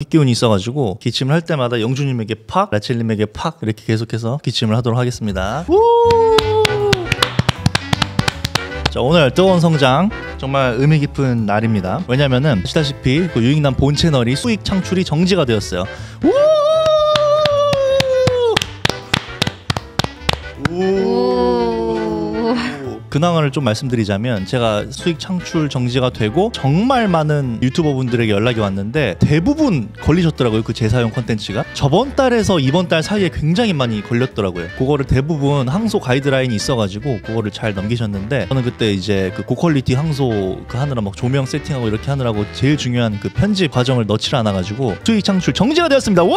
기운이 있어가지고 기침을 할 때마다 영주님에게 팍, 라첼님에게 팍 이렇게 계속해서 기침을 하도록 하겠습니다. 자, 오늘 뜨거운 성장 정말 의미 깊은 날입니다. 왜냐면은 아시다시피 그 유익남 본 채널이 수익 창출이 정지가 되었어요. 근황을 좀 말씀드리자면 제가 수익 창출 정지가 되고 정말 많은 유튜버분들에게 연락이 왔는데 대부분 걸리셨더라고요. 그 재사용 콘텐츠가 저번 달에서 이번 달 사이에 굉장히 많이 걸렸더라고요. 그거를 대부분 항소 가이드라인이 있어가지고 그거를 잘 넘기셨는데 저는 그때 이제 그 고퀄리티 항소 그 하느라 막 조명 세팅하고 이렇게 하느라고 제일 중요한 그 편집 과정을 넣질 않아가지고 수익 창출 정지가 되었습니다. 와!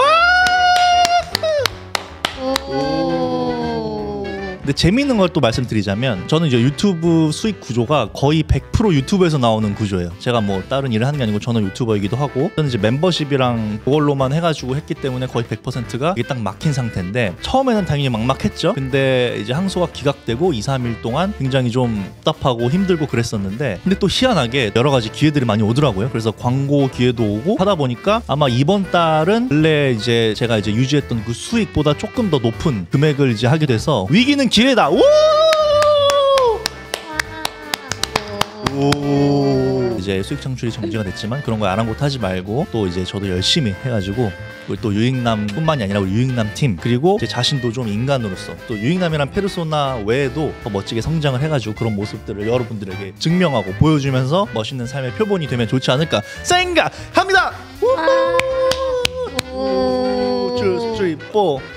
근데 재미있는 걸 또 말씀드리자면 저는 이제 유튜브 수익 구조가 거의 100% 유튜브에서 나오는 구조예요. 제가 뭐 다른 일을 하는 게 아니고 저는 유튜버이기도 하고 저는 이제 멤버십이랑 그걸로만 해가지고 했기 때문에 거의 100%가 이게 딱 막힌 상태인데 처음에는 당연히 막막했죠. 근데 이제 항소가 기각되고 2-3일 동안 굉장히 좀 답답하고 힘들고 그랬었는데 근데 또 희한하게 여러 가지 기회들이 많이 오더라고요. 그래서 광고 기회도 오고 하다 보니까 아마 이번 달은 원래 이제 제가 이제 유지했던 그 수익보다 조금 더 높은 금액을 이제 하게 돼서 위기는 기회다. 오! 이제 수익 창출이 정지가 됐지만 그런 거 아랑곳하지 말고 또 이제 저도 열심히 해가지고 우리 또 유익남뿐만이 아니라 우리 유익남 팀 그리고 제 자신도 좀 인간으로서 또 유익남이란 페르소나 외에도 더 멋지게 성장을 해가지고 그런 모습들을 여러분들에게 증명하고 보여주면서 멋있는 삶의 표본이 되면 좋지 않을까 생각합니다.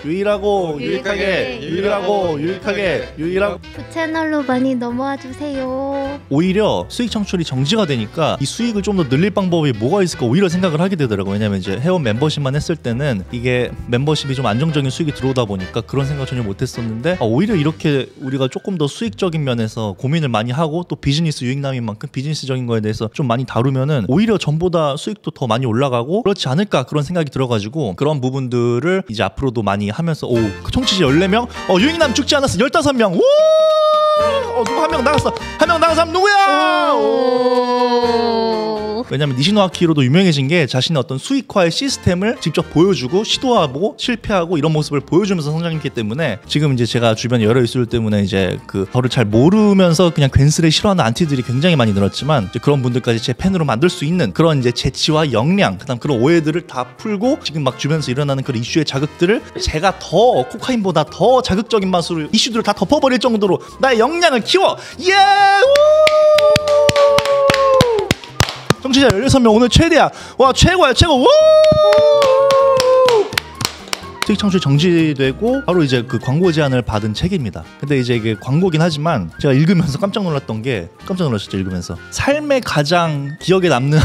유일하고 유익하게 유일하고 그 채널로 많이 넘어와 주세요. 오히려 수익 창출이 정지가 되니까 이 수익을 좀 더 늘릴 방법이 뭐가 있을까 오히려 생각을 하게 되더라고요. 왜냐면 이제 회원 멤버십만 했을 때는 이게 멤버십이 좀 안정적인 수익이 들어오다 보니까 그런 생각 전혀 못했었는데 오히려 이렇게 우리가 조금 더 수익적인 면에서 고민을 많이 하고 또 비즈니스 유익남인 만큼 비즈니스적인 거에 대해서 좀 많이 다루면은 오히려 전보다 수익도 더 많이 올라가고 그렇지 않을까 그런 생각이 들어가지고 그런 부분들을 이제 앞으로도 많이 하면서 청취자 14명 유익남 죽지 않았어 15명 누구 한 명 나갔어 한 명 나간 사람 누구야 왜냐면 니시노아키로도 유명해진 게 자신의 어떤 수익화의 시스템을 직접 보여주고 시도하고 실패하고 이런 모습을 보여주면서 성장했기 때문에 지금 이제 제가 주변에 여러 이슈들 때문에 이제 그 저를 잘 모르면서 그냥 괜스레 싫어하는 안티들이 굉장히 많이 늘었지만 이제 그런 분들까지 제 팬으로 만들 수 있는 그런 이제 재치와 역량 그다음 그런 오해들을 다 풀고 지금 막 주변에서 일어나는 그런 이슈의 자극들을 제가 더 코카인보다 더 자극적인 맛으로 이슈들을 다 덮어버릴 정도로 나의 역량을 키워 청취자 16명 오늘 최대야. 와 최고야 최고. 우! 수익 창출 정지되고 바로 이제 그 광고 제안을 받은 책입니다. 근데 이제 이게 광고긴 하지만 제가 읽으면서 깜짝 놀랐던 게 깜짝 놀라셨죠 읽으면서 삶의 가장 기억에 남는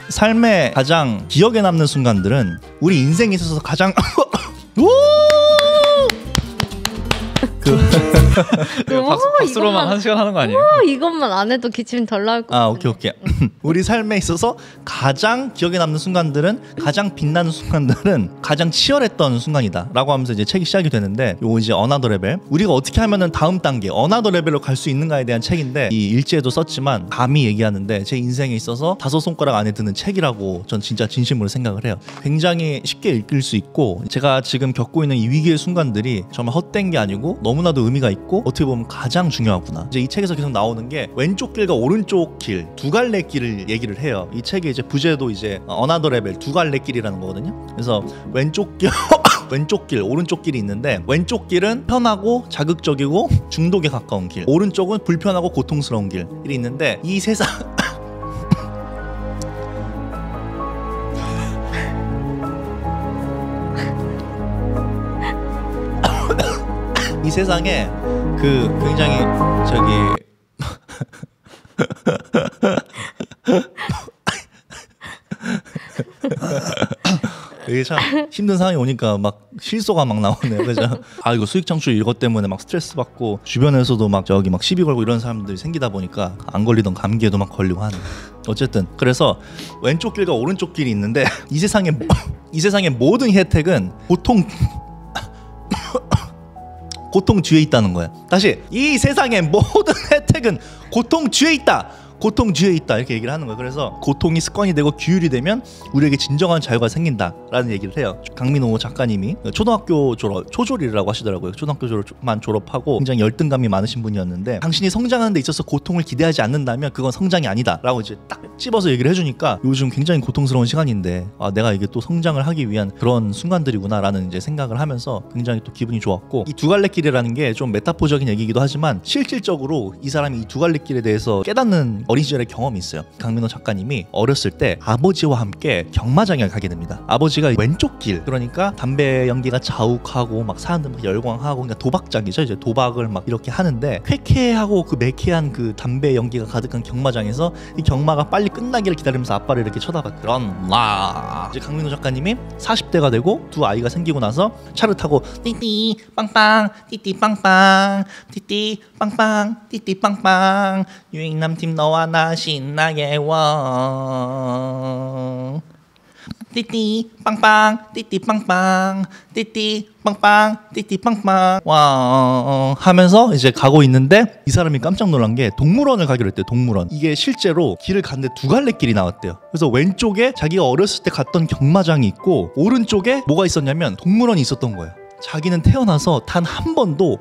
삶의 가장 기억에 남는 순간들은 우리 인생에 있어서 가장 박수로만 1시간 하는 거 아니에요? 이것만 안 해도 기침 덜 나올 것 같은데. 오케이. 우리 삶에 있어서 가장 기억에 남는 순간들은 가장 빛나는 순간들은 가장 치열했던 순간이다 라고 하면서 이제 책이 시작이 되는데 요거 이제 어나더 레벨 우리가 어떻게 하면은 다음 단계 어나더 레벨로 갈 수 있는가에 대한 책인데 이 일지에도 썼지만 감히 얘기하는데 제 인생에 있어서 5손가락 안에 드는 책이라고 전 진짜 진심으로 생각을 해요. 굉장히 쉽게 읽을 수 있고 제가 지금 겪고 있는 이 위기의 순간들이 정말 헛된 게 아니고 너무나도 의미가 있고 어떻게 보면 가장 중요하구나. 이제 이 책에서 계속 나오는 게 왼쪽 길과 오른쪽 길 두 갈래 길을 얘기를 해요. 이 책의 이제 부제도 이제 어나더 레벨 두 갈래 길이라는 거거든요. 그래서 왼쪽 길 왼쪽 길 오른쪽 길이 있는데 왼쪽 길은 편하고 자극적이고 중독에 가까운 길 오른쪽은 불편하고 고통스러운 길이 있는데 이 세상 이 세상에 그 굉장히 이게 참 힘든 상황이 오니까 막 실소가 막 나오네요. 그죠? 이거 수익 창출 이것 때문에 막 스트레스 받고 주변에서도 막 시비 걸고 이런 사람들이 생기다 보니까 안 걸리던 감기에도 막 걸리고 하네. 어쨌든 그래서 왼쪽 길과 오른쪽 길이 있는데 이 세상의 모든 혜택은 고통 뒤에 있다는 거야. 다시 이 세상의 모든 혜택은 고통 뒤에 있다. 고통 뒤에 있다 이렇게 얘기를 하는 거예요. 그래서 고통이 습관이 되고 규율이 되면 우리에게 진정한 자유가 생긴다라는 얘기를 해요. 강민호 작가님이 초등학교 졸업 초졸이라고 하시더라고요. 초등학교 졸업만 졸업하고 굉장히 열등감이 많으신 분이었는데 당신이 성장하는 데 있어서 고통을 기대하지 않는다면 그건 성장이 아니다라고 이제 딱 집어서 얘기를 해주니까 요즘 굉장히 고통스러운 시간인데 내가 이게 또 성장을 하기 위한 그런 순간들이구나라는 이제 생각을 하면서 굉장히 또 기분이 좋았고 이 두 갈래 길이라는 게 좀 메타포적인 얘기이기도 하지만 실질적으로 이 사람이 이 두 갈래 길에 대해서 깨닫는 어린 시절의 경험이 있어요. 강민호 작가님이 어렸을 때 아버지와 함께 경마장에 가게 됩니다. 아버지가 왼쪽 길 그러니까 담배 연기가 자욱하고 막 사람들 막 열광하고 그러니까 도박장이죠. 이제 도박을 막 이렇게 하는데 쾌쾌하고 그 매캐한 그 담배 연기가 가득한 경마장에서 이 경마가 빨리 끝나기를 기다리면서 아빠를 이렇게 쳐다봐. 그런라 이제 강민호 작가님이 40대가 되고 두 아이가 생기고 나서 차를 타고 띠띠 빵빵 띠띠 빵빵 띠띠 빵빵 띠띠 빵빵 유익남팀 너와 나 신나게 워 띠띠 빵빵 띠띠 빵빵 띠띠 빵빵 띠띠 빵빵 와 하면서 이제 가고 있는데 이 사람이 깜짝 놀란 게 동물원을 가기로 했대요. 동물원. 이게 실제로 길을 갔는데 두 갈래 길이 나왔대요. 그래서 왼쪽에 자기가 어렸을 때 갔던 경마장이 있고 오른쪽에 뭐가 있었냐면 동물원이 있었던 거예요. 자기는 태어나서 단 한 번도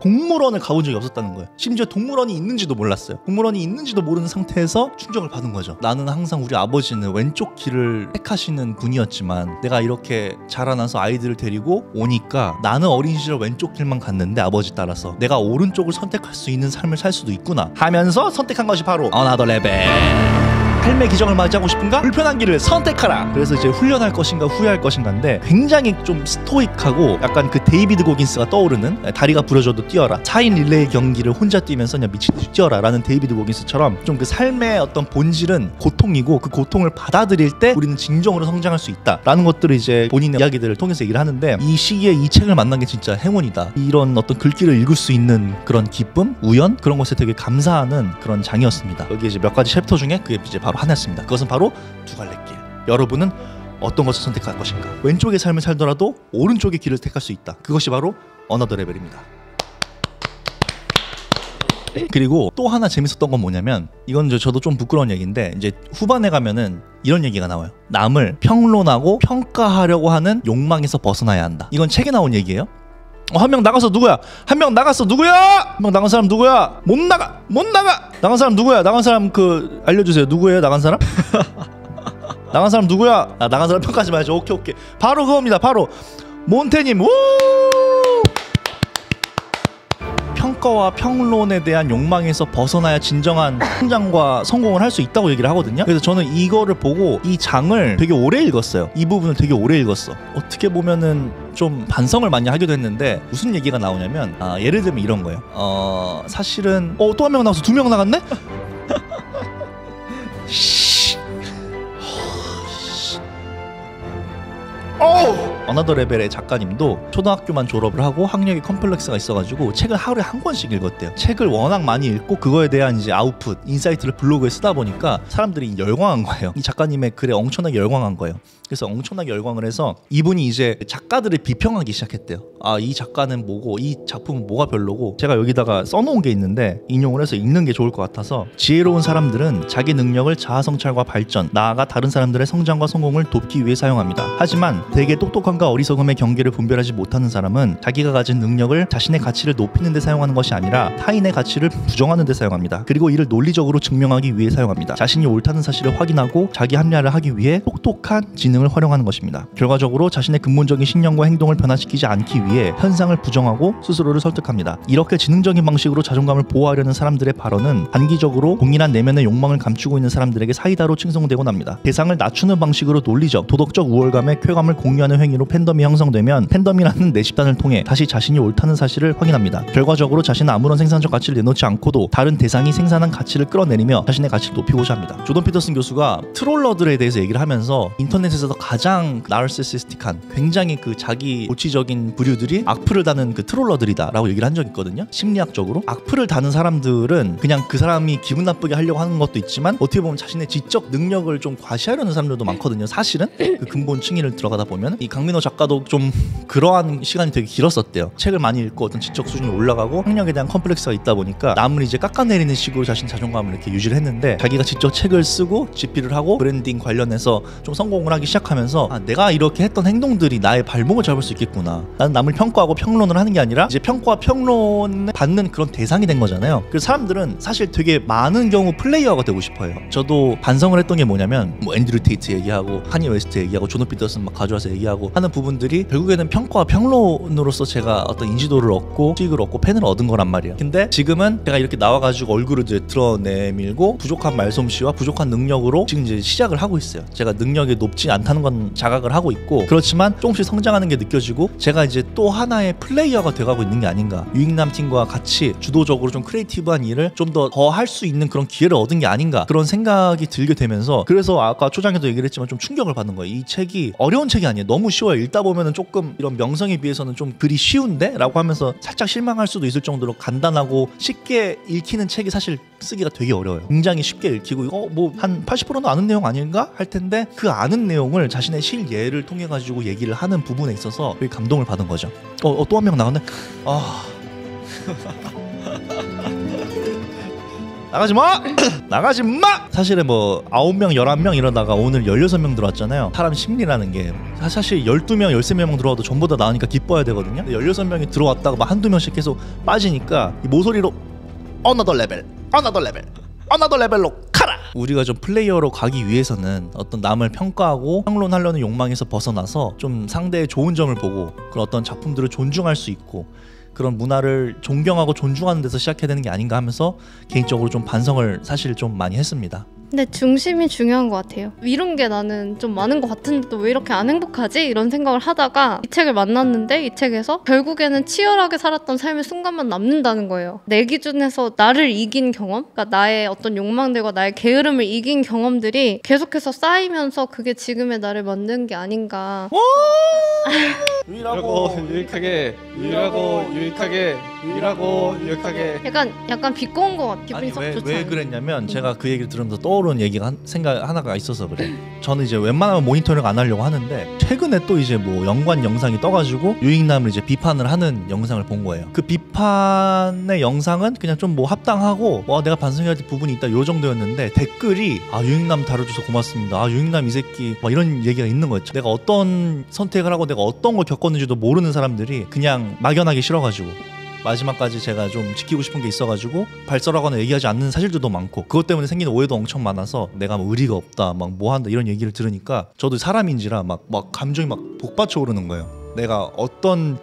동물원을 가본 적이 없었다는 거예요. 심지어 동물원이 있는지도 몰랐어요. 동물원이 있는지도 모르는 상태에서 충격을 받은 거죠. 나는 항상 우리 아버지는 왼쪽 길을 택하시는 분이었지만 내가 이렇게 자라나서 아이들을 데리고 오니까 나는 어린 시절 왼쪽 길만 갔는데 아버지 따라서 내가 오른쪽을 선택할 수 있는 삶을 살 수도 있구나 하면서 선택한 것이 바로 어나더 레벨. 삶의 기적을 맞이하고 싶은가? 불편한 길을 선택하라. 그래서 이제 훈련할 것인가 후회할 것인가인데 굉장히 좀 스토이크하고 약간 그 데이비드 고긴스가 떠오르는 다리가 부러져도 뛰어라 4인 릴레이 경기를 혼자 뛰면서 그냥 미친듯이 뛰어라 라는 데이비드 고긴스처럼 좀 그 삶의 어떤 본질은 고통이고 그 고통을 받아들일 때 우리는 진정으로 성장할 수 있다 라는 것들을 이제 본인의 이야기들을 통해서 얘기를 하는데 이 시기에 이 책을 만난 게 진짜 행운이다. 이런 어떤 글귀를 읽을 수 있는 그런 기쁨, 우연 그런 것에 되게 감사하는 그런 장이었습니다. 여기 이제 몇 가지 챕터 중에 그게 이제 바로 하나였습니다. 그것은 바로 두 갈래 길. 여러분은 어떤 것을 선택할 것인가? 왼쪽의 삶을 살더라도 오른쪽의 길을 택할 수 있다. 그것이 바로 어너더 레벨입니다. 그리고 또 하나 재밌었던 건 뭐냐면 이건 저도 좀 부끄러운 얘기인데 이제 후반에 가면은 이런 얘기가 나와요. 남을 평론하고 평가하려고 하는 욕망에서 벗어나야 한다. 이건 책에 나온 얘기예요. 한 명 나가서 누구야? 한 명 나갔어 누구야? 한 명 나간 사람 누구야? 못 나가 나간 사람 누구야? 나간 사람 그 알려주세요. 누구예요 나간 사람? 나간 사람 누구야? 나간 사람 평가하지 말죠. 오케이 바로 그겁니다. 바로 몬테님. 우! 평가와 평론에 대한 욕망에서 벗어나야 진정한 성장과 성공을 할 수 있다고 얘기를 하거든요. 그래서 저는 이거를 보고 이 장을 되게 오래 읽었어요. 이 부분을 되게 오래 읽었어. 어떻게 보면은 좀 반성을 많이 하기도 했는데 무슨 얘기가 나오냐면 예를 들면 이런 거예요. 사실은 또 한 명 나와서 두 명 나갔네? 어나더 레벨의 작가님도 초등학교만 졸업을 하고 학력이 컴플렉스가 있어가지고 책을 하루에 한 권씩 읽었대요. 책을 워낙 많이 읽고 그거에 대한 이제 아웃풋, 인사이트를 블로그에 쓰다 보니까 사람들이 열광한 거예요. 이 작가님의 글에 엄청나게 열광한 거예요. 그래서 엄청나게 열광을 해서 이분이 이제 작가들을 비평하기 시작했대요. 이 작가는 뭐고 이 작품은 뭐가 별로고. 제가 여기다가 써놓은 게 있는데 인용을 해서 읽는 게 좋을 것 같아서 지혜로운 사람들은 자기 능력을 자아성찰과 발전, 나아가 다른 사람들의 성장과 성공을 돕기 위해 사용합니다. 하지만 되게 똑똑함과 어리석음의 경계를 분별하지 못하는 사람은 자기가 가진 능력을 자신의 가치를 높이는 데 사용하는 것이 아니라 타인의 가치를 부정하는 데 사용합니다. 그리고 이를 논리적으로 증명하기 위해 사용합니다. 자신이 옳다는 사실을 확인하고 자기 합리화를 하기 위해 똑똑한 지능을 활용하는 것입니다. 결과적으로 자신의 근본적인 신념과 행동을 변화시키지 않기 위해 현상을 부정하고 스스로를 설득합니다. 이렇게 지능적인 방식으로 자존감을 보호하려는 사람들의 발언은 단기적으로 동일한 내면의 욕망을 감추고 있는 사람들에게 사이다로 칭송되곤 합니다. 대상을 낮추는 방식으로 논리적, 도덕적 우월감의 쾌감을 공유하는 행위로 팬덤이 형성되면 팬덤이라는 내집단을 통해 다시 자신이 옳다는 사실을 확인합니다. 결과적으로 자신은 아무런 생산적 가치를 내놓지 않고도 다른 대상이 생산한 가치를 끌어내리며 자신의 가치를 높이고자 합니다. 조던 피터슨 교수가 트롤러들에 대해서 얘기를 하면서 인터넷에서 가장 나르시시스틱한 굉장히 그 자기 고치적인 부류들이 악플을 다는 그 트롤러들이다 라고 얘기를 한 적이 있거든요. 심리학적으로 악플을 다는 사람들은 그냥 그 사람이 기분 나쁘게 하려고 하는 것도 있지만 어떻게 보면 자신의 지적 능력을 좀 과시하려는 사람들도 많거든요. 사실은 그 근본 층위를 들어가다 보면 이 강민호 작가도 좀 그러한 시간이 되게 길었었대요. 책을 많이 읽고 어떤 지적 수준이 올라가고 학력에 대한 컴플렉스가 있다 보니까 남을 이제 깎아내리는 식으로 자신 자존감을 이렇게 유지를 했는데, 자기가 직접 책을 쓰고 집필을 하고 브랜딩 관련해서 좀 성공을 하기 시작하면서 내가 이렇게 했던 행동들이 나의 발목을 잡을 수 있겠구나. 나는 남을 평가하고 평론을 하는 게 아니라 이제 평가와 평론을 받는 그런 대상이 된 거잖아요. 그래서 사람들은 사실 되게 많은 경우 플레이어가 되고 싶어요. 저도 반성을 했던 게 뭐냐면 뭐 앤드류 테이트 얘기하고 카니 웨스트 얘기하고 조던 피터슨 막 가져와서 얘기하고 하는 부분들이 결국에는 평가와 평론으로서 제가 어떤 인지도를 얻고 수익을 얻고 팬을 얻은 거란 말이에요. 근데 지금은 제가 이렇게 나와가지고 얼굴을 이제 드러내밀고 부족한 말솜씨와 부족한 능력으로 지금 이제 시작을 하고 있어요. 제가 능력이 높지 않다는 건 자각을 하고 있고, 그렇지만 조금씩 성장하는 게 느껴지고 제가 이제 또 하나의 플레이어가 돼가고 있는 게 아닌가. 유익남 팀과 같이 주도적으로 좀 크리에이티브한 일을 좀 더 할 수 있는 그런 기회를 얻은 게 아닌가, 그런 생각이 들게 되면서, 그래서 아까 초장에도 얘기를 했지만 좀 충격을 받는 거예요. 이 책이 어려운 책이 아니에요. 너무 쉬워요. 읽다 보면은 조금 이런 명성에 비해서는 좀 글이 쉬운데? 라고 하면서 살짝 실망할 수도 있을 정도로 간단하고 쉽게 읽히는 책이 사실 쓰기가 되게 어려워요. 굉장히 쉽게 읽히고 이거 뭐 한 80%는 아는 내용 아닌가? 할 텐데 그 아는 내용을 자신의 실예를 통해 가지고 얘기를 하는 부분에 있어서 되게 감동을 받은 거죠. 또 한 명 나갔네. 나가지 마! 나가지 마! 사실은 뭐 9명, 11명 이러다가 오늘 16명 들어왔잖아요. 사람 심리라는 게 사실 12명, 13명 들어와도 전부 다 나으니까 기뻐야 되거든요. 16명이 들어왔다가 막 한두 명씩 계속 빠지니까 이 모서리로 another level, another level, another level로 가라! 우리가 좀 플레이어로 가기 위해서는 어떤 남을 평가하고 평론하려는 욕망에서 벗어나서 좀 상대의 좋은 점을 보고 그런 어떤 작품들을 존중할 수 있고 그런 문화를 존경하고 존중하는 데서 시작해야 되는 게 아닌가 하면서 개인적으로 좀 반성을 사실 좀 많이 했습니다. 근데 중심이 중요한 것 같아요. 이런 게 나는 좀 많은 것 같은데 또 왜 이렇게 안 행복하지? 이런 생각을 하다가 이 책을 만났는데, 이 책에서 결국에는 치열하게 살았던 삶의 순간만 남는다는 거예요. 내 기준에서 나를 이긴 경험, 그러니까 나의 어떤 욕망들과 나의 게으름을 이긴 경험들이 계속해서 쌓이면서 그게 지금의 나를 만든 게 아닌가. 유일하고 유익하게, 유일하고 유익하게, 유일하고 유익하게. 약간 비꼬은 것 같아. 기분이 썩 좋지 왜 않아요. 그랬냐면 제가 그 얘기를 들으면서 떠오르는 얘기가 생각 하나가 있어서 그래. 저는 이제 웬만하면 모니터링 안 하려고 하는데 최근에 또 이제 뭐 연관 영상이 떠가지고 유익남을 이제 비판을 하는 영상을 본 거예요. 그 비판의 영상은 그냥 좀 뭐 합당하고 와 내가 반성해야 될 부분이 있다 요 정도였는데, 댓글이 유익남 다뤄줘서 고맙습니다. 유익남 이 새끼 막 이런 얘기가 있는 거였죠. 내가 어떤 선택을 하고 내가 어떤 걸 겪었는지도 모르는 사람들이 그냥 막연하게 싫어가지고 마지막까지 제가 좀 지키고 싶은 게 있어가지고 발설하거나 얘기하지 않는 사실들도 많고, 그것 때문에 생기는 오해도 엄청 많아서 내가 뭐 의리가 없다 막 뭐 한다 이런 얘기를 들으니까 저도 사람인지라 막 감정이 막 복받쳐 오르는 거예요. 내가 어떤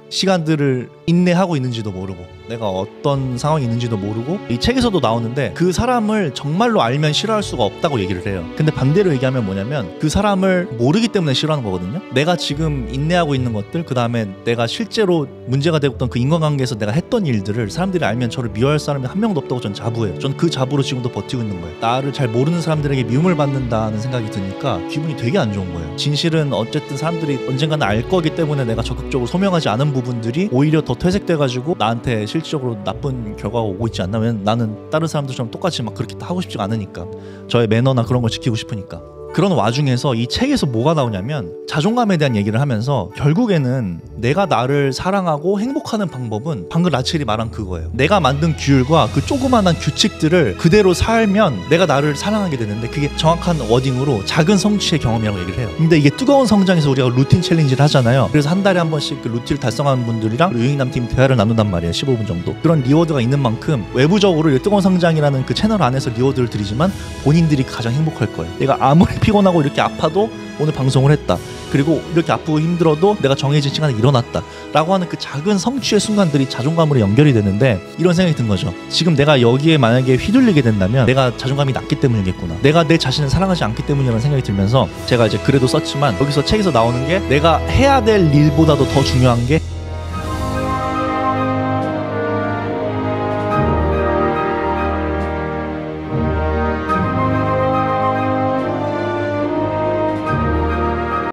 시간들을 인내하고 있는지도 모르고 내가 어떤 상황이 있는지도 모르고, 이 책에서도 나오는데 그 사람을 정말로 알면 싫어할 수가 없다고 얘기를 해요. 근데 반대로 얘기하면 뭐냐면 그 사람을 모르기 때문에 싫어하는 거거든요. 내가 지금 인내하고 있는 것들, 그 다음에 내가 실제로 문제가 되었던 그 인간관계에서 내가 했던 일들을 사람들이 알면 저를 미워할 사람이 한 명도 없다고 전 자부해요. 전 그 자부로 지금도 버티고 있는 거예요. 나를 잘 모르는 사람들에게 미움을 받는다는 생각이 드니까 기분이 되게 안 좋은 거예요. 진실은 어쨌든 사람들이 언젠가는 알 거기 때문에 내가 적극적으로 소명하지 않은 부분들이 오히려 더 퇴색돼가지고 나한테 실질적으로 나쁜 결과가 오고 있지 않나면, 나는 다른 사람들처럼 똑같이 막 그렇게 하고 싶지가 않으니까, 저의 매너나 그런 걸 지키고 싶으니까. 그런 와중에서 이 책에서 뭐가 나오냐면 자존감에 대한 얘기를 하면서 결국에는 내가 나를 사랑하고 행복하는 방법은 방금 라첼이 말한 그거예요. 내가 만든 규율과 그 조그만한 규칙들을 그대로 살면 내가 나를 사랑하게 되는데, 그게 정확한 워딩으로 작은 성취의 경험이라고 얘기를 해요. 근데 이게 뜨거운 성장에서 우리가 루틴 챌린지를 하잖아요. 그래서 한 달에 한 번씩 그 루틴을 달성하는 분들이랑 유익남 팀 대화를 나눈단 말이에요. 15분 정도. 그런 리워드가 있는 만큼 외부적으로 뜨거운 성장이라는 그 채널 안에서 리워드를 드리지만 본인들이 가장 행복할 거예요. 내가 아무리 피곤하고 이렇게 아파도 오늘 방송을 했다, 그리고 이렇게 아프고 힘들어도 내가 정해진 시간에 일어났다 라고 하는 그 작은 성취의 순간들이 자존감으로 연결이 되는데, 이런 생각이 든 거죠. 지금 내가 여기에 만약에 휘둘리게 된다면 내가 자존감이 낮기 때문이겠구나, 내가 내 자신을 사랑하지 않기 때문이라는 생각이 들면서 제가 이제 글에도 썼지만 여기서 책에서 나오는 게 내가 해야 될 일보다도 더 중요한 게